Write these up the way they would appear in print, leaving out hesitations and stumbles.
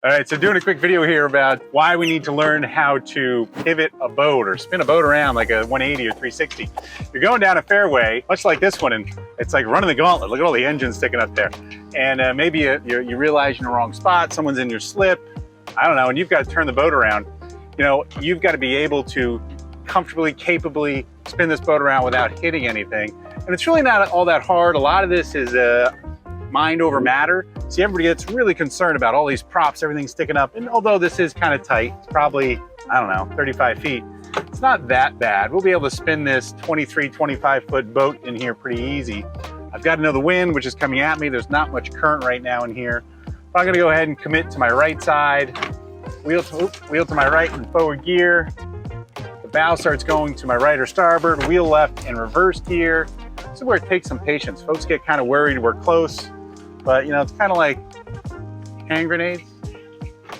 All right, so doing a quick video here about why we need to learn how to pivot a boat or spin a boat around like a 180 or 360. You're going down a fairway, much like this one, and it's like running the gauntlet. Look at all the engines sticking up there. And maybe you realize you're in the wrong spot, someone's in your slip, I don't know, and you've got to turn the boat around. You know, you've got to be able to comfortably, capably spin this boat around without hitting anything. And it's really not all that hard. A lot of this is mind over matter. See, everybody gets really concerned about all these props, everything sticking up. And although this is kind of tight, it's probably, I don't know, 35 feet. It's not that bad. We'll be able to spin this 23, 25 foot boat in here pretty easy. I've got to know the wind, which is coming at me. There's not much current right now in here. But I'm gonna go ahead and commit to my right side. Wheel to my right in forward gear. The bow starts going to my right or starboard. Wheel left in reverse gear. This is where it takes some patience. Folks get kind of worried we're close. But you know, it's kind of like hand grenades.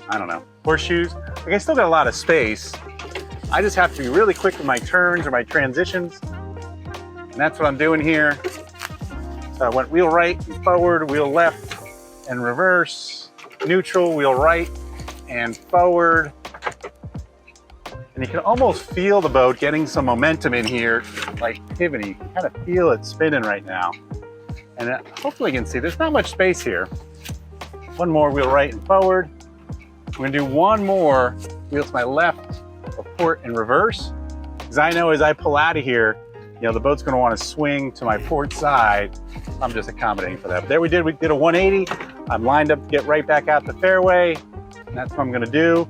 I don't know, horseshoes. Like, I still got a lot of space. I just have to be really quick with my turns or my transitions. And that's what I'm doing here. So I went wheel right and forward, wheel left and reverse, neutral, wheel right and forward. And you can almost feel the boat getting some momentum in here, like pivoting. You can kind of feel it spinning right now. And hopefully you can see there's not much space here. One more wheel right and forward. We're gonna do one more wheel to my left or port and reverse. Because I know as I pull out of here, you know, the boat's gonna wanna swing to my port side. I'm just accommodating for that. But there we did a 180. I'm lined up to get right back out the fairway. And that's what I'm gonna do.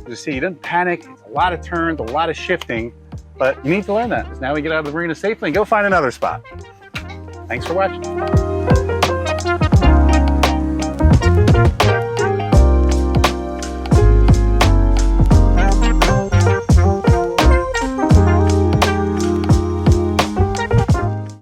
You see, you didn't panic. It's a lot of turns, a lot of shifting, but you need to learn that. Because now we get out of the marina safely and go find another spot. Thanks for watching.